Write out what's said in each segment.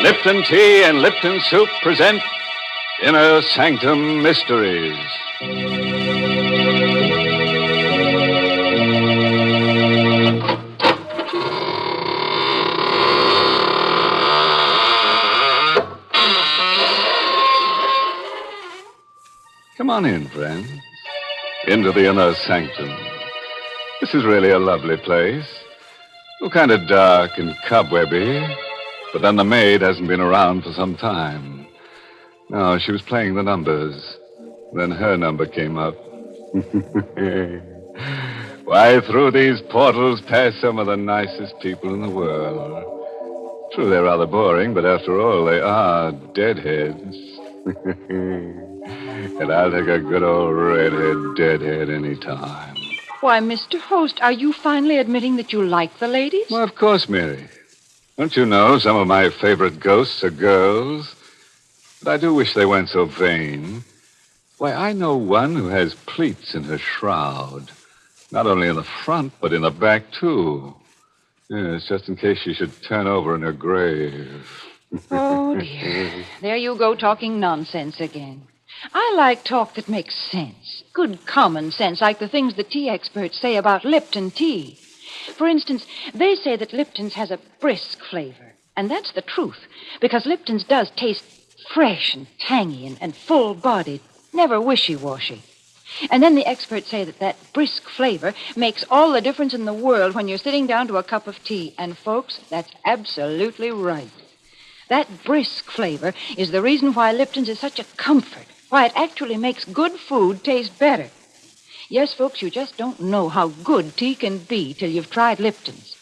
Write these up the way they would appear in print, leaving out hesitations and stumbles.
Lipton Tea and Lipton Soup present Inner Sanctum Mysteries. Come on in, friends. Into the Inner Sanctum. This is really a lovely place. Oh, kind of dark and cobwebby. But then the maid hasn't been around for some time. No, she was playing the numbers. Then her number came up. Why, through these portals pass some of the nicest people in the world. True, they're rather boring, but after all, they are deadheads. And I'll take a good old redhead deadhead any time. Why, Mr. Host, are you finally admitting that you like the ladies? Well, of course, Mary. Don't you know some of my favorite ghosts are girls? But I do wish they weren't so vain. Why, I know one who has pleats in her shroud. Not only in the front, but in the back, too. Yes, just in case she should turn over in her grave. Oh, dear. There you go talking nonsense again. I like talk that makes sense. Good common sense, like the things the tea experts say about Lipton tea. For instance, they say that Lipton's has a brisk flavor. And that's the truth, because Lipton's does taste fresh and tangy and full-bodied, never wishy-washy. And then the experts say that brisk flavor makes all the difference in the world when you're sitting down to a cup of tea. And, folks, that's absolutely right. That brisk flavor is the reason why Lipton's is such a comfort, why it actually makes good food taste better. Yes, folks, you just don't know how good tea can be till you've tried Lipton's.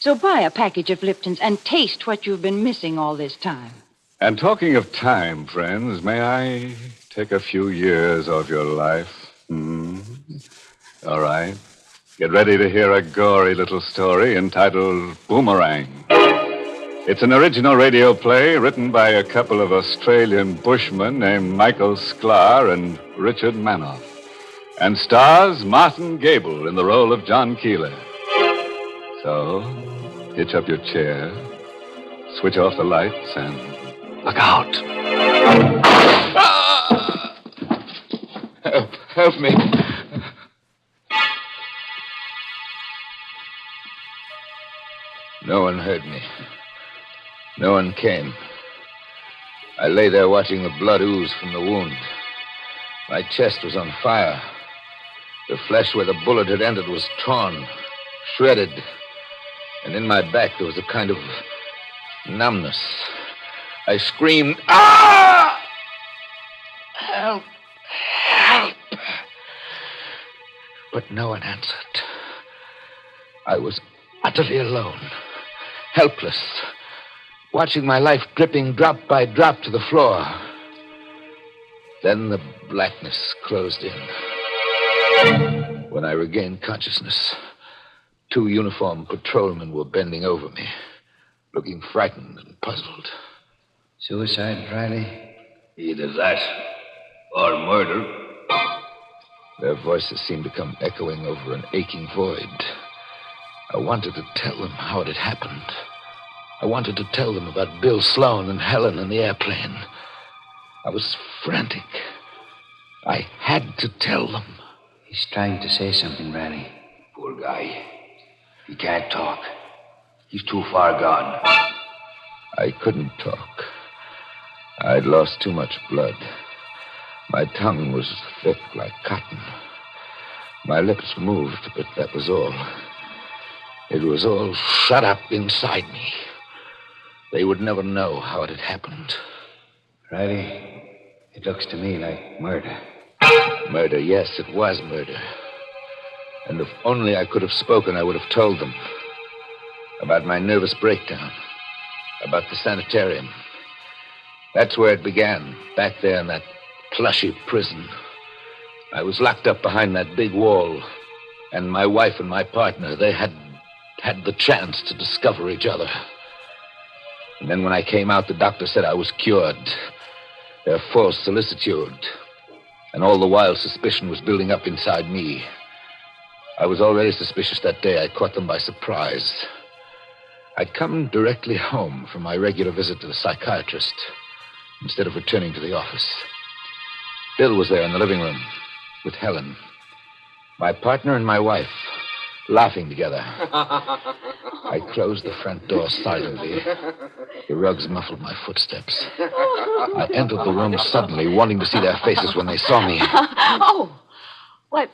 So buy a package of Lipton's and taste what you've been missing all this time. And talking of time, friends, may I take a few years off your life? All right. Get ready to hear a gory little story entitled Boomerang. It's an original radio play written by a couple of Australian bushmen named Michael Sklar and Richard Manoff, and stars Martin Gable in the role of John Keeler. So, hitch up your chair, switch off the lights, and look out. Help me. No one heard me. No one came. I lay there watching the blood ooze from the wound. My chest was on fire. The flesh where the bullet had entered was torn, shredded. And in my back there was a kind of numbness. I screamed, "Ah! Help! Help!" But no one answered. I was utterly alone, helpless, watching my life dripping drop by drop to the floor. Then the blackness closed in. When I regained consciousness, 2 uniformed patrolmen were bending over me, looking frightened and puzzled. Suicide, Riley? Either that or murder. Their voices seemed to come echoing over an aching void. I wanted to tell them how it had happened. I wanted to tell them about Bill Sloan and Helen and the airplane. I was frantic. I had to tell them. He's trying to say something, Riley. Poor guy. He can't talk. He's too far gone. I couldn't talk. I'd lost too much blood. My tongue was thick like cotton. My lips moved, but that was all. It was all shut up inside me. They would never know how it had happened. Riley, it looks to me like murder. Murder, yes, it was murder. And if only I could have spoken, I would have told them. About my nervous breakdown. About the sanitarium. That's where it began, back there in that plushy prison. I was locked up behind that big wall. And my wife and my partner, they had the chance to discover each other. And then when I came out, the doctor said I was cured. Their false solicitude. And all the while, suspicion was building up inside me. I was already suspicious that day. I caught them by surprise. I'd come directly home from my regular visit to the psychiatrist instead of returning to the office. Bill was there in the living room with Helen, my partner and my wife, laughing together. I closed the front door silently. The rugs muffled my footsteps. I entered the room suddenly, wanting to see their faces when they saw me. Oh, what,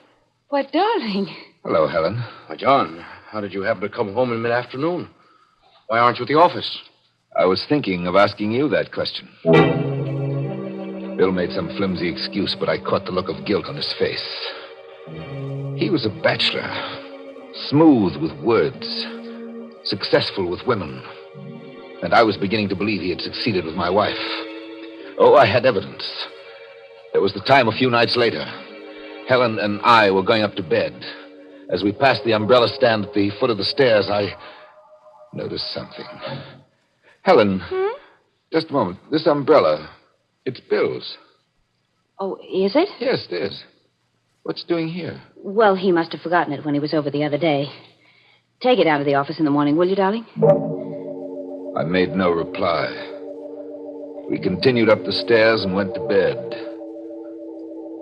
darling? Hello, Helen. Why, John, how did you happen to come home in mid-afternoon? Why aren't you at the office? I was thinking of asking you that question. Bill made some flimsy excuse, but I caught the look of guilt on his face. He was a bachelor, smooth with words, successful with women. And I was beginning to believe he had succeeded with my wife. Oh, I had evidence. There was the time a few nights later. Helen and I were going up to bed. As we passed the umbrella stand at the foot of the stairs, I noticed something. Helen, just a moment. This umbrella, it's Bill's. Oh, is it? Yes, it is. What's it doing here? Well, he must have forgotten it when he was over the other day. Take it down to the office in the morning, will you, darling? I made no reply. We continued up the stairs and went to bed.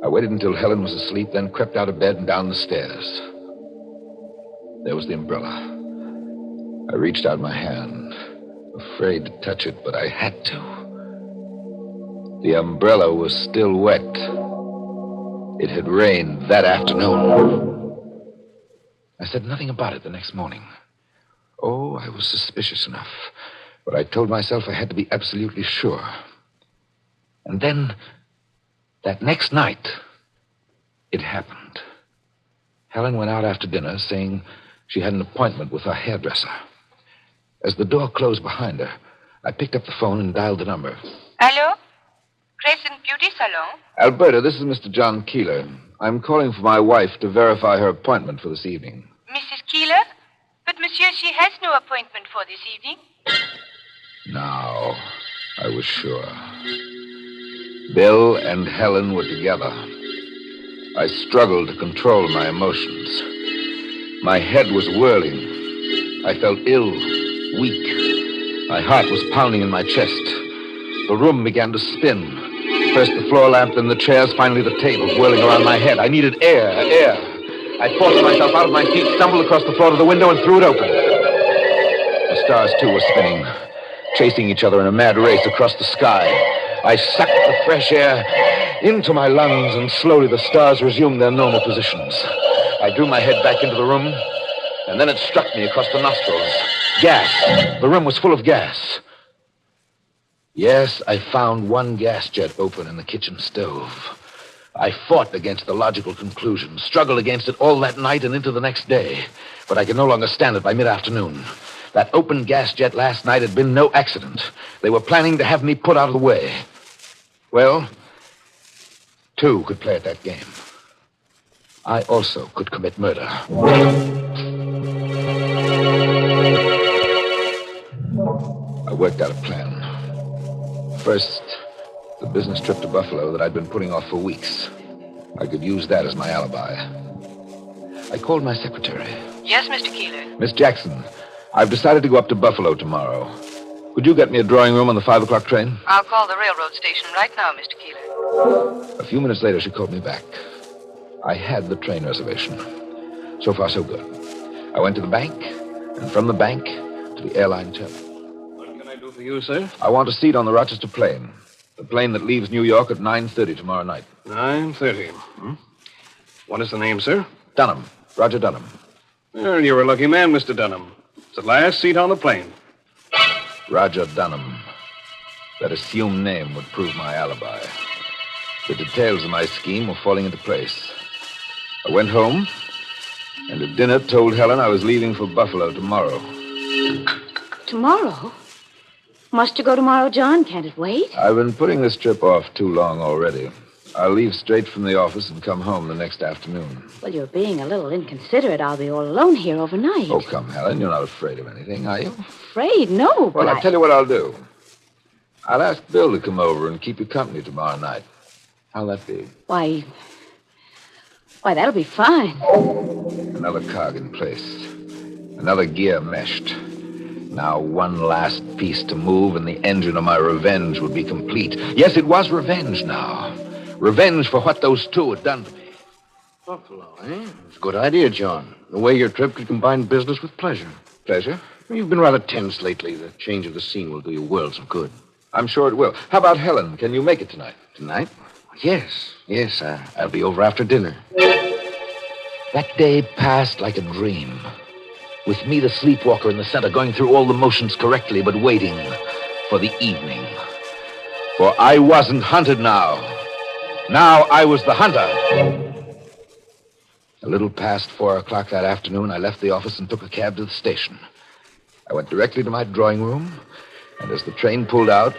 I waited until Helen was asleep, then crept out of bed and down the stairs. There was the umbrella. I reached out my hand, afraid to touch it, but I had to. The umbrella was still wet. It had rained that afternoon. I said nothing about it the next morning. Oh, I was suspicious enough. But I told myself I had to be absolutely sure. And then, that next night, it happened. Helen went out after dinner saying she had an appointment with her hairdresser. As the door closed behind her, I picked up the phone and dialed the number. Hello? Crescent Beauty Salon? Alberta, this is Mr. John Keeler. I'm calling for my wife to verify her appointment for this evening. Mrs. Keeler? But, monsieur, she has no appointment for this evening. Now, I was sure. Bill and Helen were together. I struggled to control my emotions. My head was whirling. I felt ill, weak. My heart was pounding in my chest. The room began to spin. First the floor lamp, then the chairs, finally the table, whirling around my head. I needed air. I forced myself out of my seat, stumbled across the floor to the window, and threw it open. The stars, too, were spinning, chasing each other in a mad race across the sky. I sucked the fresh air into my lungs, and slowly the stars resumed their normal positions. I drew my head back into the room, and then it struck me across the nostrils. Gas. The room was full of gas. Yes, I found one gas jet open in the kitchen stove. I fought against the logical conclusion, struggled against it all that night and into the next day. But I could no longer stand it by mid-afternoon. That open gas jet last night had been no accident. They were planning to have me put out of the way. Well, two could play at that game. I also could commit murder. I worked out a plan. First, the business trip to Buffalo that I'd been putting off for weeks. I could use that as my alibi. I called my secretary. Yes, Mr. Keeler. Miss Jackson, I've decided to go up to Buffalo tomorrow. Could you get me a drawing room on the 5 o'clock train? I'll call the railroad station right now, Mr. Keeler. A few minutes later, she called me back. I had the train reservation. So far, so good. I went to the bank, and from the bank to the airline terminal. What can I do for you, sir? I want a seat on the Rochester plane. The plane that leaves New York at 9:30 tomorrow night. 9:30. What is the name, sir? Dunham. Roger Dunham. Well, you're a lucky man, Mr. Dunham. It's the last seat on the plane. Roger Dunham. That assumed name would prove my alibi. The details of my scheme were falling into place. I went home, and at dinner told Helen I was leaving for Buffalo tomorrow. Tomorrow? Must you go tomorrow, John? Can't it wait? I've been putting this trip off too long already. I'll leave straight from the office and come home the next afternoon. Well, you're being a little inconsiderate. I'll be all alone here overnight. Oh, come, Helen. You're not afraid of anything, are you? Afraid? No, but Well, I'll tell you what I'll do. I'll ask Bill to come over and keep you company tomorrow night. How'll that be? Why, that'll be fine. Another cog in place. Another gear meshed. Now one last piece to move, and the engine of my revenge would be complete. Yes, it was revenge now. Revenge for what those two had done to me. Buffalo, eh? It's a good idea, John. The way your trip could combine business with pleasure. Pleasure? You've been rather tense lately. The change of the scene will do you worlds of good. I'm sure it will. How about Helen? Can you make it tonight? Tonight? Yes. I'll be over after dinner. That day passed like a dream. With me, the sleepwalker in the center, going through all the motions correctly, but waiting for the evening. For I wasn't hunted now. Now I was the hunter. A little past 4 o'clock that afternoon, I left the office and took a cab to the station. I went directly to my drawing room, and as the train pulled out,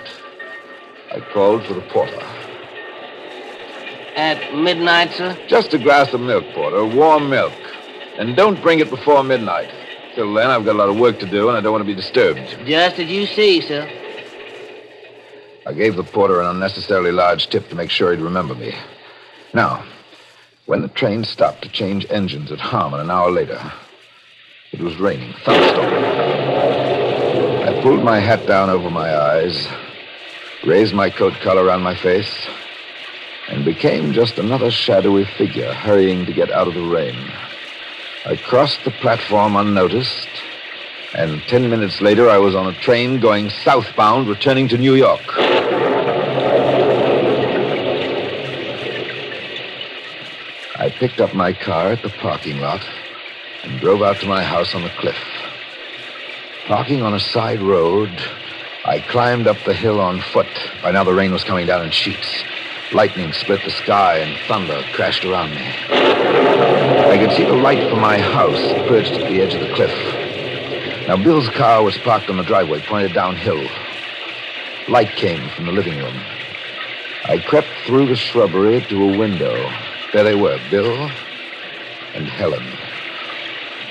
I called for the porter. At midnight, sir? Just a glass of milk, porter, warm milk. And don't bring it before midnight. Till then, I've got a lot of work to do, and I don't want to be disturbed. Just as you see, sir. I gave the porter an unnecessarily large tip to make sure he'd remember me. Now, when the train stopped to change engines at Harmon an hour later, it was raining, thunderstorm. I pulled my hat down over my eyes, raised my coat collar around my face, and became just another shadowy figure hurrying to get out of the rain. I crossed the platform unnoticed, and 10 minutes later I was on a train going southbound, returning to New York. I picked up my car at the parking lot and drove out to my house on the cliff. Parking on a side road, I climbed up the hill on foot. By now the rain was coming down in sheets. Lightning split the sky and thunder crashed around me. I could see the light from my house perched at the edge of the cliff. Now, Bill's car was parked on the driveway, pointed downhill. Light came from the living room. I crept through the shrubbery to a window. There they were, Bill and Helen.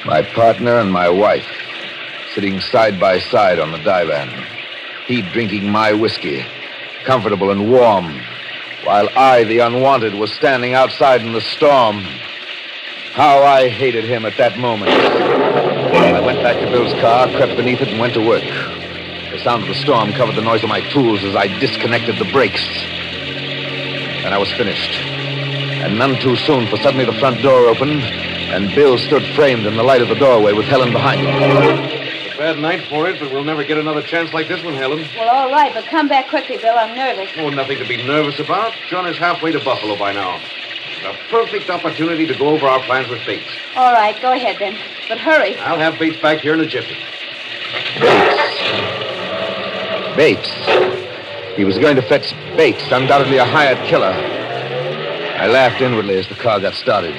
My partner and my wife, sitting side by side on the divan. He drinking my whiskey, comfortable and warm, while I, the unwanted, was standing outside in the storm. How I hated him at that moment. I went back to Bill's car, crept beneath it, and went to work. The sound of the storm covered the noise of my tools as I disconnected the brakes. And I was finished. And none too soon, for suddenly the front door opened, and Bill stood framed in the light of the doorway with Helen behind him. It's a bad night for it, but we'll never get another chance like this one, Helen. Well, all right, but come back quickly, Bill. I'm nervous. Oh, nothing to be nervous about. John is halfway to Buffalo by now. A perfect opportunity to go over our plans with Bates. All right, go ahead then. But hurry. I'll have Bates back here in a jiffy. Bates. He was going to fetch Bates, undoubtedly a hired killer. I laughed inwardly as the car got started.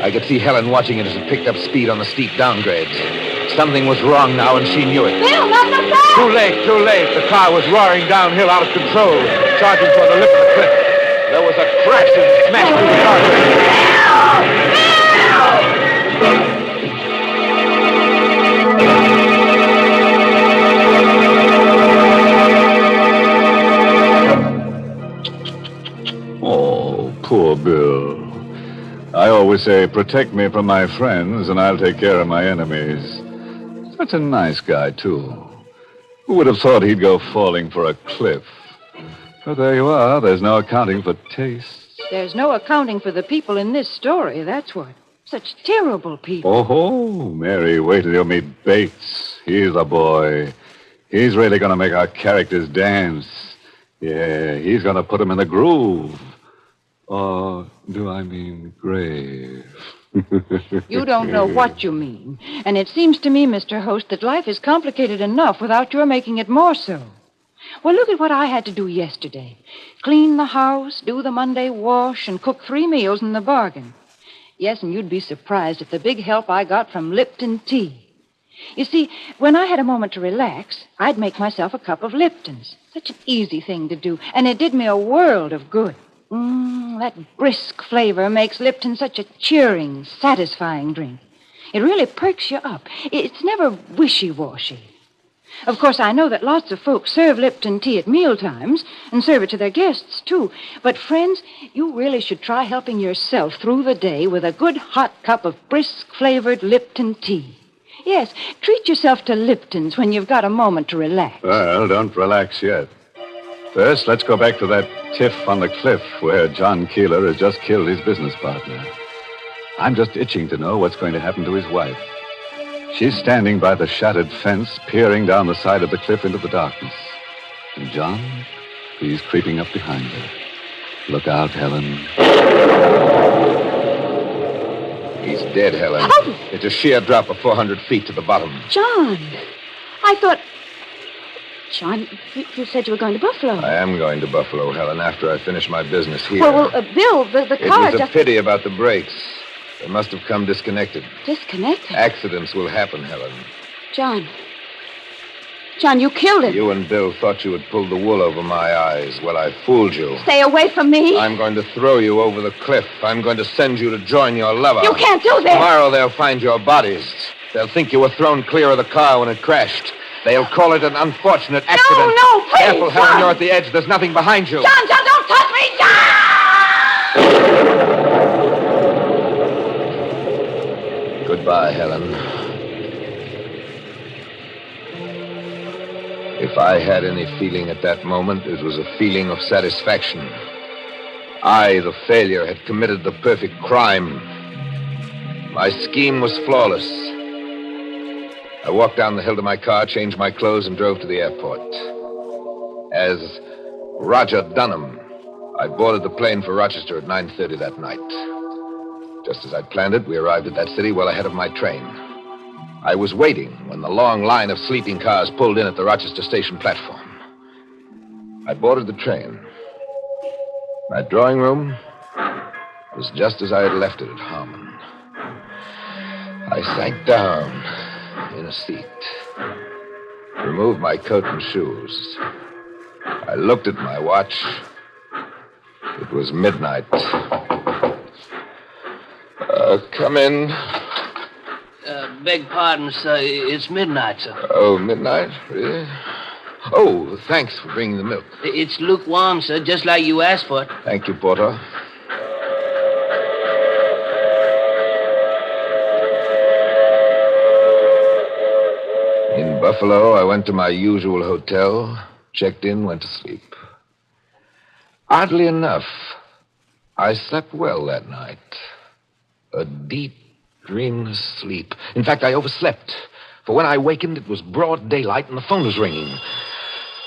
I could see Helen watching it as it picked up speed on the steep downgrades. Something was wrong now, and she knew it. Bill, not so fast! Too late. The car was roaring downhill out of control, charging toward the lip of the cliff. There was a crash and it smashed through the guardrail. Oh, poor Bill. I always say, protect me from my friends, and I'll take care of my enemies. Such a nice guy, too. Who would have thought he'd go falling for a cliff? But there you are. There's no accounting for tastes. There's no accounting for the people in this story, that's what. Such terrible people. Oh, Mary, wait till you meet Bates. He's the boy. He's really going to make our characters dance. Yeah, he's going to put them in the groove. Or do I mean grave? You don't know what you mean. And it seems to me, Mr. Host, that life is complicated enough without your making it more so. Well, look at what I had to do yesterday. Clean the house, do the Monday wash, and cook 3 meals in the bargain. Yes, and you'd be surprised at the big help I got from Lipton tea. You see, when I had a moment to relax, I'd make myself a cup of Lipton's. Such an easy thing to do, and it did me a world of good. That brisk flavor makes Lipton such a cheering, satisfying drink. It really perks you up. It's never wishy-washy. Of course, I know that lots of folks serve Lipton tea at mealtimes and serve it to their guests, too. But, friends, you really should try helping yourself through the day with a good hot cup of brisk-flavored Lipton tea. Yes, treat yourself to Lipton's when you've got a moment to relax. Well, don't relax yet. First, let's go back to that tiff on the cliff where John Keeler has just killed his business partner. I'm just itching to know what's going to happen to his wife. She's standing by the shattered fence, peering down the side of the cliff into the darkness. And John, he's creeping up behind her. Look out, Helen. He's dead, Helen. Oh! It's a sheer drop of 400 feet to the bottom. John, I thought... John, you said you were going to Buffalo. I am going to Buffalo, Helen, after I finish my business here. Well, Bill, the car It was just... a pity about the brakes. They must have come disconnected. Disconnected? Accidents will happen, Helen. John, you killed him. You and Bill thought you had pulled the wool over my eyes. Well, I fooled you. Stay away from me. I'm going to throw you over the cliff. I'm going to send you to join your lover. You can't do this. Tomorrow they'll find your bodies. They'll think you were thrown clear of the car when it crashed. They'll call it an unfortunate accident. No, please, Careful, John. Helen, you're at the edge. There's nothing behind you. John, don't touch me, John! Goodbye, Helen. If I had any feeling at that moment, it was a feeling of satisfaction. I, the failure, had committed the perfect crime. My scheme was flawless. I walked down the hill to my car, changed my clothes, and drove to the airport. As Roger Dunham, I boarded the plane for Rochester at 9:30 that night. Just as I'd planned it, we arrived at that city well ahead of my train. I was waiting when the long line of sleeping cars pulled in at the Rochester station platform. I boarded the train. My drawing room was just as I had left it at Harmon. I sank down in a seat, removed my coat and shoes. I looked at my watch. It was midnight. Come in. Beg pardon, sir. It's midnight, sir. Oh, midnight? Really? Oh, thanks for bringing the milk. It's lukewarm, sir, just like you asked for it. Thank you, Porter. In Buffalo, I went to my usual hotel, checked in, went to sleep. Oddly enough, I slept well that night. A deep, dreamless sleep. In fact, I overslept. For when I wakened, it was broad daylight and the phone was ringing.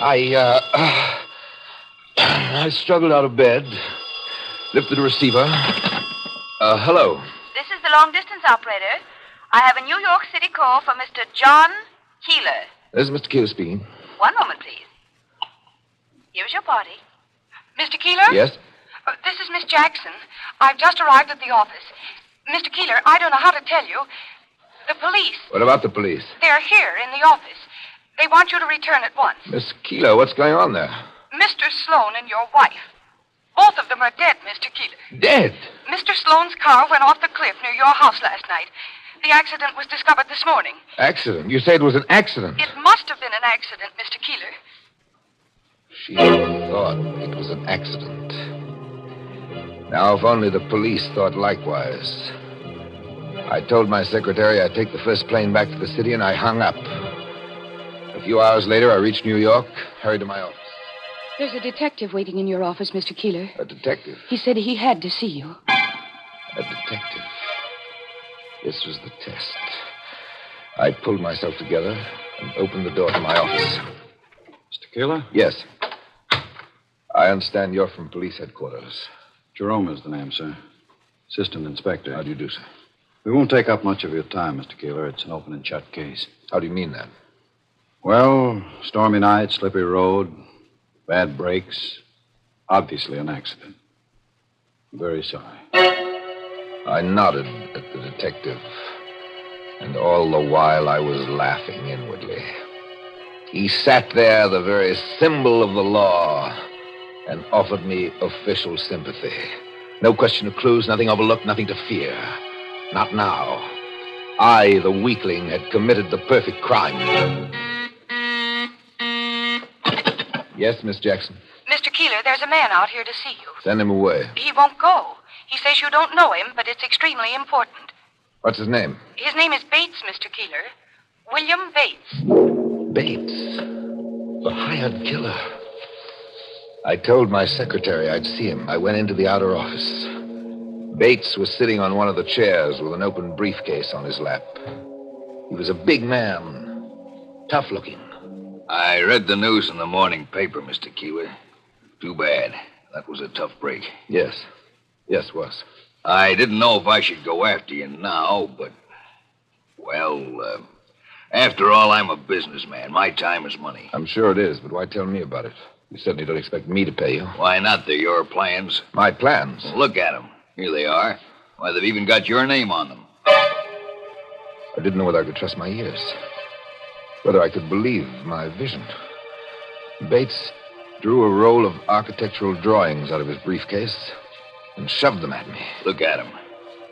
I struggled out of bed, lifted the receiver. Hello. This is the long-distance operator. I have a New York City call for Mr. John Keeler. This is Mr. Keeler speaking. One moment, please. Here's your party. Mr. Keeler? Yes? This is Miss Jackson. I've just arrived at the office. Mr. Keeler, I don't know how to tell you. The police. What about the police? They're here in the office. They want you to return at once. Miss Keeler, what's going on there? Mr. Sloan and your wife. Both of them are dead, Mr. Keeler. Dead? Mr. Sloan's car went off the cliff near your house last night. The accident was discovered this morning. Accident? You say it was an accident? It must have been an accident, Mr. Keeler. She thought it was an accident. Now, if only the police thought likewise. I told my secretary I'd take the first plane back to the city, and I hung up. A few hours later, I reached New York, hurried to my office. There's a detective waiting in your office, Mr. Keeler. A detective? He said he had to see you. A detective. This was the test. I pulled myself together and opened the door to my office. Mr. Keeler? Yes. I understand you're from police headquarters. Jerome is the name, sir. Assistant Inspector. How do you do, sir? We won't take up much of your time, Mr. Keeler. It's an open and shut case. How do you mean that? Well, stormy night, slippery road, bad brakes. Obviously an accident. I'm very sorry. I nodded at the detective, and all the while I was laughing inwardly. He sat there, the very symbol of the law, and offered me official sympathy. No question of clues, nothing overlooked, nothing to fear. Not now. I, the weakling, had committed the perfect crime. Yes, Miss Jackson. Mr. Keeler, there's a man out here to see you. Send him away. He won't go. He says you don't know him, but it's extremely important. What's his name? His name is Bates, Mr. Keeler. William Bates. Bates. The hired killer. I told my secretary I'd see him. I went into the outer office. Bates was sitting on one of the chairs with an open briefcase on his lap. He was a big man, tough looking. I read the news in the morning paper, Mr. Keeler. Too bad. That was a tough break. Yes. Yes, was. I didn't know if I should go after you now, but... Well, after all, I'm a businessman. My time is money. I'm sure it is, but why tell me about it? You certainly don't expect me to pay you. Why not? They're your plans. My plans? Well, look at them. Here they are. Why, they've even got your name on them. I didn't know whether I could trust my ears. Whether I could believe my vision. Bates drew a roll of architectural drawings out of his briefcase and shoved them at me. Look at them.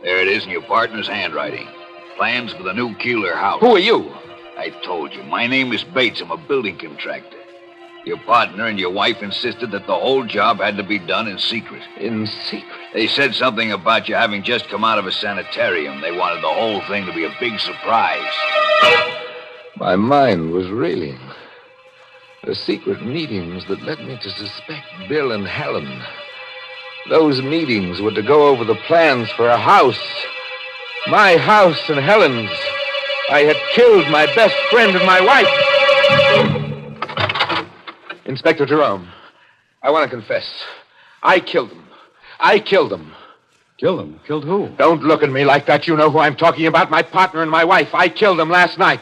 There it is in your partner's handwriting. Plans for the new Keeler house. Who are you? I told you. My name is Bates. I'm a building contractor. Your partner and your wife insisted that the whole job had to be done in secret. In secret? They said something about you having just come out of a sanitarium. They wanted the whole thing to be a big surprise. My mind was reeling. The secret meetings that led me to suspect Bill and Helen. Those meetings were to go over the plans for a house. My house and Helen's. I had killed my best friend and my wife. Inspector Jerome, I want to confess. I killed them. I killed them. Killed them? Killed who? Don't look at me like that. You know who I'm talking about. My partner and my wife. I killed them last night.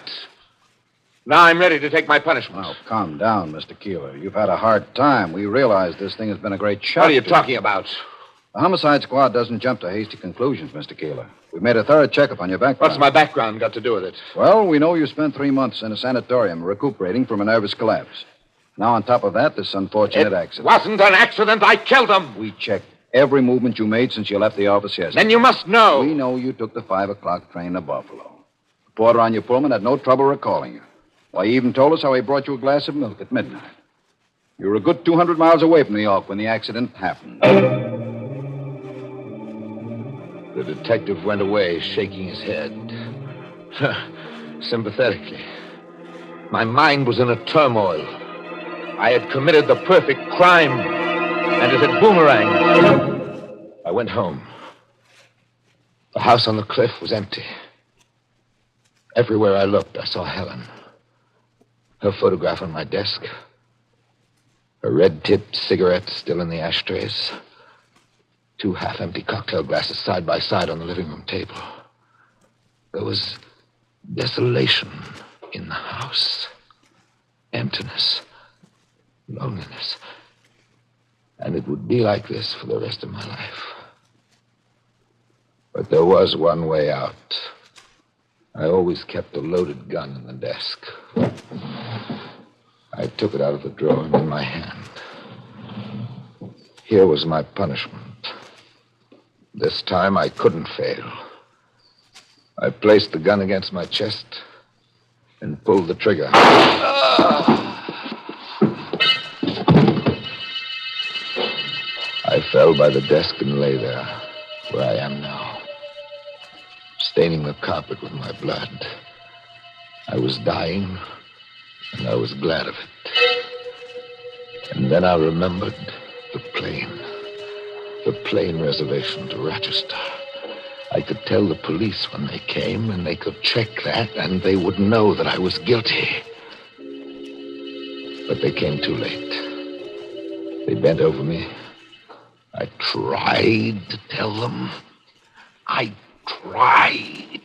Now I'm ready to take my punishment. Now, calm down, Mr. Keeler. You've had a hard time. We realize this thing has been a great shock. What are you talking about? The homicide squad doesn't jump to hasty conclusions, Mr. Keeler. We've made a thorough checkup on your background. What's my background got to do with it? Well, we know you spent 3 months in a sanatorium recuperating from a nervous collapse. Now, on top of that, this unfortunate accident. It wasn't an accident. I killed them. We checked every movement you made since you left the office yesterday. Then you must know. We know you took the 5 o'clock train to Buffalo. The porter on your Pullman had no trouble recalling you. Why, he even told us how he brought you a glass of milk at midnight. You were a good 200 miles away from New York when the accident happened. The detective went away, shaking his head. Sympathetically. My mind was in a turmoil. I had committed the perfect crime, and it had boomeranged. I went home. The house on the cliff was empty. Everywhere I looked, I saw Helen. Her photograph on my desk. Her red-tipped cigarette still in the ashtrays. 2 half-empty cocktail glasses side by side on the living room table. There was desolation in the house. Emptiness. Loneliness. And it would be like this for the rest of my life. But there was one way out. I always kept a loaded gun in the desk. I took it out of the drawer and in my hand. Here was my punishment. This time I couldn't fail. I placed the gun against my chest and pulled the trigger. I fell by the desk and lay there, where I am now, staining the carpet with my blood. I was dying, and I was glad of it. And then I remembered the plane reservation to Rochester. I could tell the police when they came, and they could check that, and they would know that I was guilty. But they came too late. They bent over me. I tried to tell them. I tried.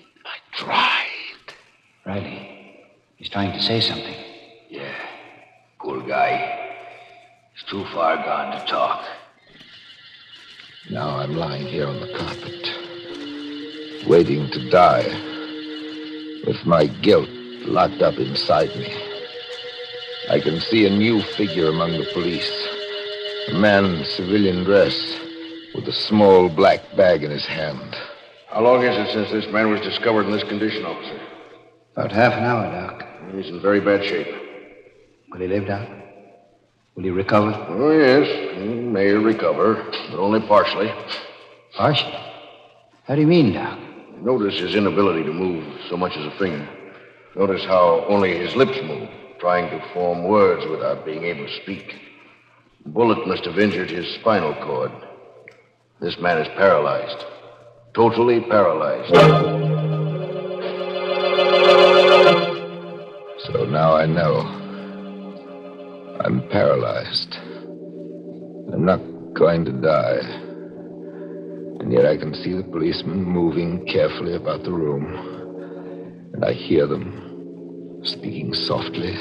Riley, he's trying to say something. Yeah, poor guy. He's too far gone to talk. Now I'm lying here on the carpet, waiting to die, with my guilt locked up inside me. I can see a new figure among the police. A man in civilian dress with a small black bag in his hand. How long is it since this man was discovered in this condition, officer? About half an hour, Doc. He's in very bad shape. Will he live, Doc? Will he recover? Oh, yes. He may recover, but only partially. Partially? How do you mean, Doc? Notice his inability to move so much as a finger. Notice how only his lips move, trying to form words without being able to speak. The bullet must have injured his spinal cord. This man is paralyzed. Totally paralyzed. So now I know. I'm paralyzed. I'm not going to die. And yet I can see the policemen moving carefully about the room. And I hear them speaking softly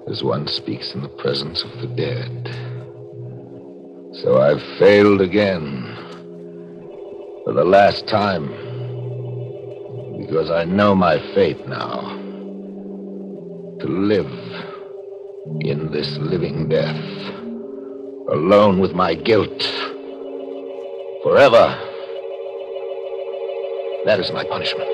as one speaks in the presence of the dead. So I've failed again. For the last time. Because I know my fate now. To live in this living death. Alone with my guilt. Forever. That is my punishment.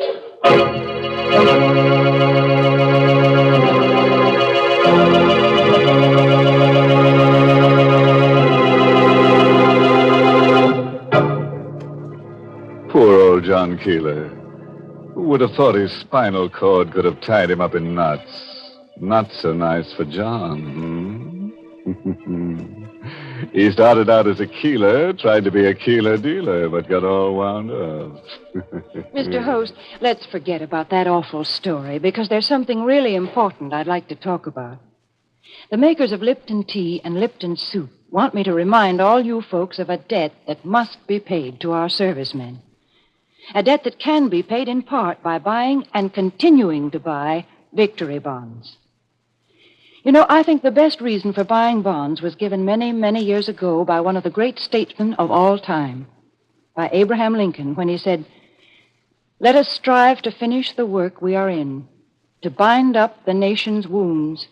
Poor old John Keeler. Who would have thought his spinal cord could have tied him up in knots? Not so nice for John, He started out as a Keeler, tried to be a Keeler dealer, but got all wound up. Mr. Host, let's forget about that awful story, because there's something really important I'd like to talk about. The makers of Lipton tea and Lipton soup want me to remind all you folks of a debt that must be paid to our servicemen. A debt that can be paid in part by buying and continuing to buy victory bonds. You know, I think the best reason for buying bonds was given many, many years ago by one of the great statesmen of all time, by Abraham Lincoln, when he said, "Let us strive to finish the work we are in, to bind up the nation's wounds,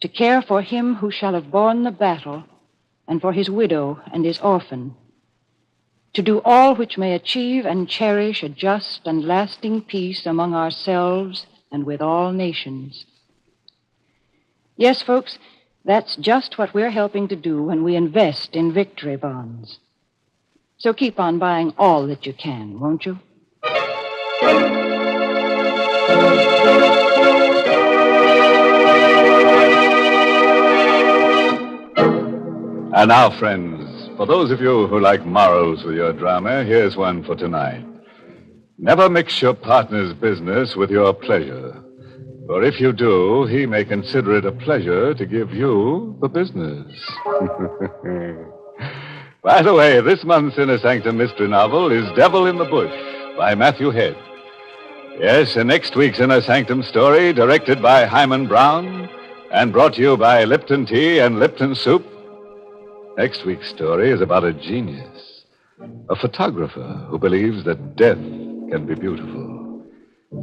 to care for him who shall have borne the battle, and for his widow and his orphan, to do all which may achieve and cherish a just and lasting peace among ourselves and with all nations." Yes, folks, that's just what we're helping to do when we invest in victory bonds. So keep on buying all that you can, won't you? And now, friends, for those of you who like morals with your drama, here's one for tonight. Never mix your partner's business with your pleasure. For if you do, he may consider it a pleasure to give you the business. By the way, this month's Inner Sanctum mystery novel is Devil in the Bush by Matthew Head. Yes, and next week's Inner Sanctum story, directed by Hyman Brown and brought to you by Lipton Tea and Lipton Soup. Next week's story is about a genius, a photographer who believes that death can be beautiful.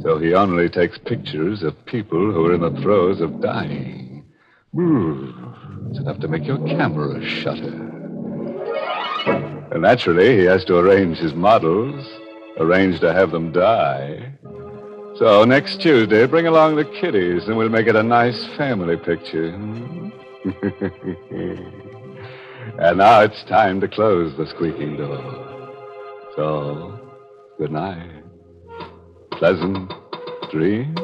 So he only takes pictures of people who are in the throes of dying. It's enough to make your camera shudder. And naturally, he has to arrange his models, arrange to have them die. So next Tuesday, bring along the kiddies, and we'll make it a nice family picture. And now it's time to close the squeaking door. So, good night. Pleasant dreams.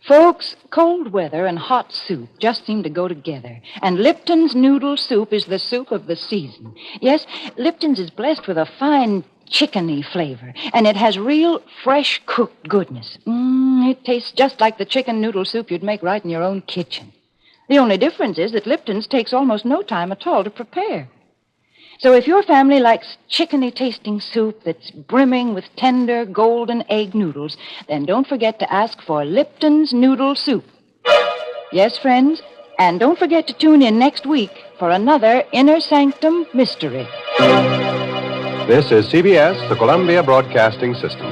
Folks, cold weather and hot soup just seem to go together. And Lipton's noodle soup is the soup of the season. Yes, Lipton's is blessed with a fine chickeny flavor, and it has real fresh cooked goodness. It tastes just like the chicken noodle soup you'd make right in your own kitchen. The only difference is that Lipton's takes almost no time at all to prepare. So if your family likes chickeny-tasting soup that's brimming with tender golden egg noodles, then don't forget to ask for Lipton's Noodle Soup. Yes, friends, and don't forget to tune in next week for another Inner Sanctum Mystery. This is CBS, the Columbia Broadcasting System.